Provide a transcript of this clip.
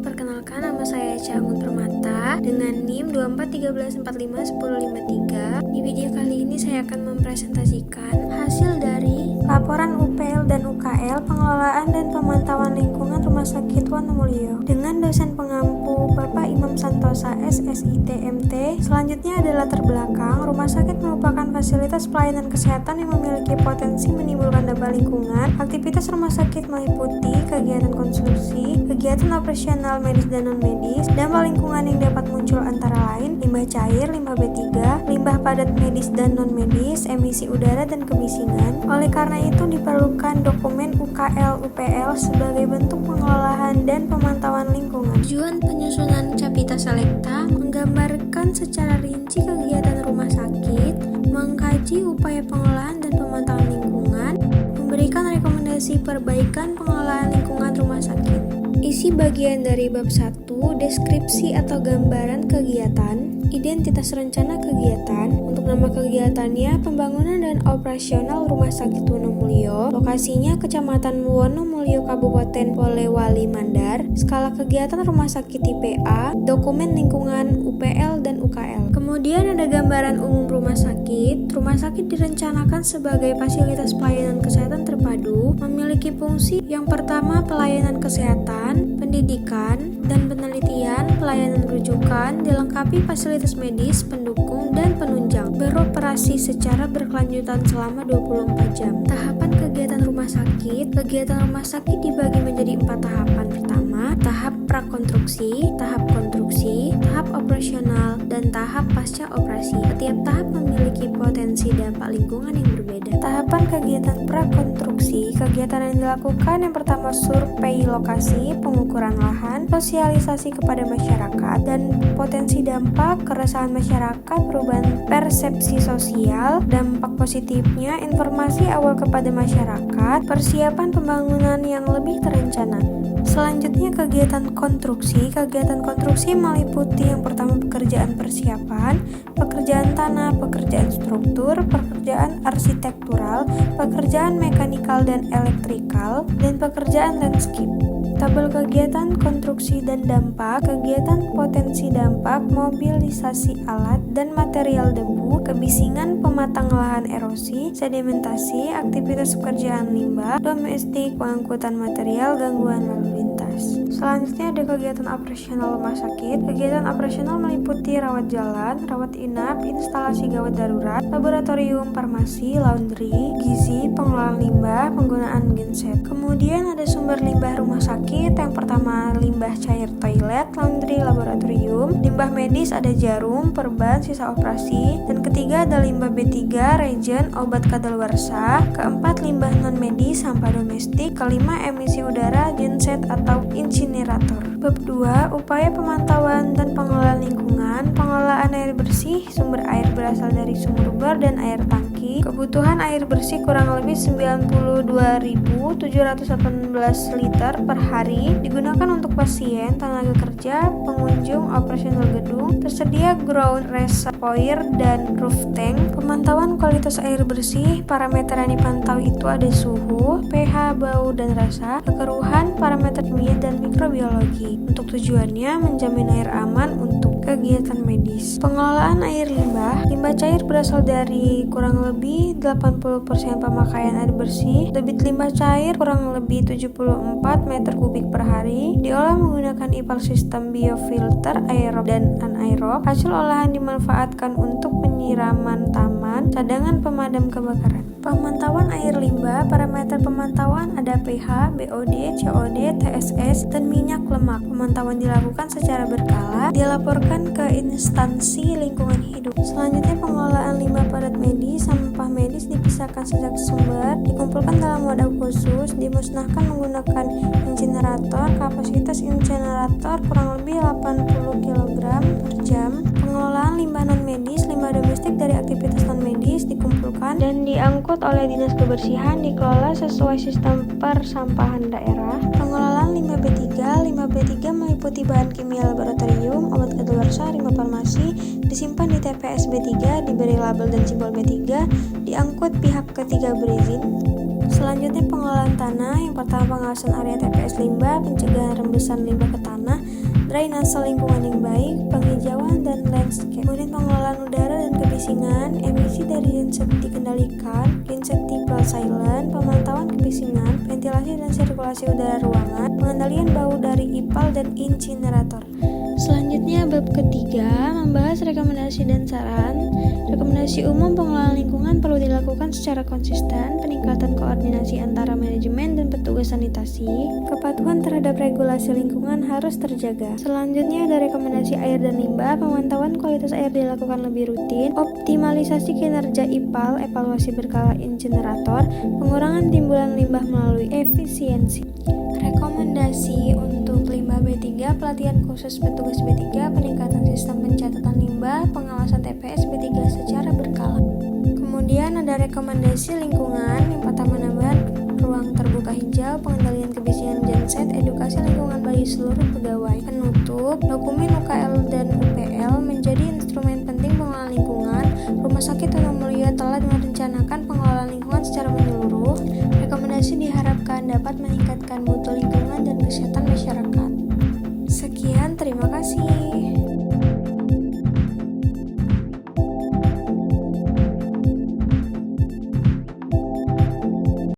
perkenalkan nama saya Echa Anggun Permata dengan NIM 2413451053. Di video kali ini saya akan mempresentasikan hasil dari laporan UPL dan UKL pengelolaan dan pemantauan lingkungan Rumah Sakit Wonomulyo dengan dosen pengampu Bapak Imam Santosa SSIT MT. Selanjutnya adalah latar belakang. Rumah sakit merupakan fasilitas pelayanan kesehatan yang memiliki potensi menimbulkan dampak lingkungan. Aktivitas rumah sakit meliputi kegiatan konstruksi, kegiatan operasional medis dan non-medis. Dampak lingkungan yang dapat muncul antara lain limbah cair, limbah B3, limbah padat medis dan non-medis, emisi udara dan kemisingan. Oleh karena itu diperlukan dokumen UKL UPL sebagai bentuk pengelolaan dan pemantauan lingkungan. Tujuan penyusunan Capita Selecta menggambarkan secara rinci kegiatan rumah sakit, mengkaji upaya pengelolaan dan pemantauan lingkungan, memberikan rekomendasi perbaikan pengelolaan lingkungan rumah sakit. Isi bagian dari bab 1, deskripsi atau gambaran kegiatan, identitas rencana kegiatan, untuk nama kegiatannya pembangunan dan operasional Rumah Sakit Wonomulyo, lokasinya Kecamatan Wonomulyo Kabupaten Polewali Mandar, skala kegiatan Rumah Sakit TPA, dokumen lingkungan UPL dan UKL. Kemudian ada gambaran umum rumah sakit. Rumah sakit direncanakan sebagai fasilitas pelayanan kesehatan terpadu, memiliki fungsi yang pertama pelayanan kesehatan, pendidikan, dan penelitian, pelayanan rujukan, dilengkapi fasilitas medis, pendukung, dan penunjang, beroperasi secara berkelanjutan selama 24 jam. Tahapan kegiatan rumah sakit. Kegiatan rumah sakit dibagi menjadi 4 tahapan. Pertama, tahap prakonstruksi, tahap konstruksi, tahap operasional, dan tahap pasca operasi. Setiap tahap memiliki potensi dampak lingkungan yang berbeda. Tahapan kegiatan prakonstruksi, kegiatan yang dilakukan yang pertama survei lokasi, pengukuran lahan, sosialisasi kepada masyarakat, dan potensi dampak, keresahan masyarakat, perubahan persepsi sosial, dampak positifnya, informasi awal kepada masyarakat, persiapan pembangunan yang lebih terencana. Selanjutnya kegiatan konstruksi. Kegiatan konstruksi meliputi yang pertama pekerjaan persiapan, pekerjaan tanah, pekerjaan struktur, pekerjaan arsitektural, pekerjaan mekanikal dan elektrikal, dan pekerjaan landscape. Tabel kegiatan konstruksi dan dampak, kegiatan potensi dampak, mobilisasi alat dan material debu, kebisingan pematang lahan erosi, sedimentasi, aktivitas pekerjaan limbah, domestik, pengangkutan material, gangguan lalu lintas. Selanjutnya ada kegiatan operasional rumah sakit. Kegiatan operasional meliputi rawat jalan, rawat inap, instalasi gawat darurat, laboratorium, farmasi, laundry, gizi, pengelolaan limbah, penggunaan genset. Kemudian ada sumber limbah rumah sakit. Yang pertama limbah cair toilet, laundry, laboratorium. Limbah medis ada jarum, perban, sisa operasi. Dan ketiga ada limbah B3, reagen, obat kadaluarsa. Keempat limbah non medis, sampah domestik. Kelima emisi udara, genset atau insinerator. Bab 2, upaya pemantauan dan pengelolaan lingkungan. Pengelolaan air bersih, sumber air berasal dari sumur bor dan air tangki. Kebutuhan air bersih kurang lebih 92.718 liter per hari, digunakan untuk pasien, tenaga kerja, pengunjung, operasional gedung. Tersedia ground reservoir dan roof tank. Pemantauan kualitas air bersih, parameter yang dipantau itu ada suhu, pH, bau dan rasa, kekeruhan, parameter kimia dan mikrobiologi. Untuk tujuannya menjamin air aman untuk kegiatan medis. Pengelolaan air limbah. Limbah cair berasal dari kurang lebih 80% pemakaian air bersih. Debit limbah cair kurang lebih 74 meter kubik per hari. Diolah menggunakan ipal sistem biofilter aerob dan anaerob. Hasil olahan dimanfaatkan untuk penyiraman taman, cadangan pemadam kebakaran. Pemantauan air limbah. Parameter pemantauan ada pH, BOD, COD, TSS, dan minyak lemak. Pemantauan dilakukan secara berkala, dilaporkan ke instansi lingkungan hidup. Selanjutnya pengelolaan limbah padat medis. Sampah medis dipisahkan sejak sumber, dikumpulkan dalam wadah khusus, dimusnahkan menggunakan insinerator. Kapasitas insinerator kurang lebih 80 kg per jam. Pengelolaan limbah non medis. Limbah domestik dari aktivitas non medis dikumpulkan dan diangkut oleh Dinas Kebersihan, dikelola sesuai sistem persampahan daerah. Pengelolaan limbah B3. Limbah B3 meliputi bahan kimia laboratorium, obat kadaluarsa, limbah farmasi, disimpan di TPS B3, diberi label dan simbol B3, diangkut pihak ketiga berizin. Selanjutnya pengelolaan tanah. Yang pertama pengawasan area TPS limbah, pencegahan rembesan limbah ke tanah, drainase lingkungan yang baik, penghijauan dan landscape. Kemudian pengelolaan udara dan kebisingan, emisi dari genset dikendalikan, genset tipe silent, pemantauan kebisingan, ventilasi dan sirkulasi udara ruangan, pengendalian bau dari IPAL dan incinerator. Selanjutnya bab ketiga membahas rekomendasi dan saran. Rekomendasi umum pengelolaan lingkungan perlu dilakukan secara konsisten, peningkatan koordinasi antara manajemen dan petugas sanitasi, kepatuhan terhadap regulasi lingkungan harus terjaga. Selanjutnya ada rekomendasi air dan limbah, pemantauan kualitas air dilakukan lebih rutin, optimalisasi kinerja IPAL, evaluasi berkala incinerator, pengurangan timbulan limbah melalui efisiensi. Rekomendasi untuk limbah B3, pelatihan khusus petugas B3, peningkatan sistem pencatatan limbah, pengawasan TPS B3 secara berkala. Kemudian ada rekomendasi lingkungan, yang pertama menambah ruang terbuka hijau, pengendalian kebisingan genset, edukasi lingkungan bagi seluruh pegawai. Penutup, dokumen UKL dan UPL menjadi instrumen penting pengelolaan lingkungan. Rumah Sakit Wonomulyo telah merencanakan pengelolaan lingkungan secara menyeluruh. Rekomendasi diharapkan dapat meningkatkan mutu lingkungan dan kesehatan masyarakat. Sekian, terima kasih.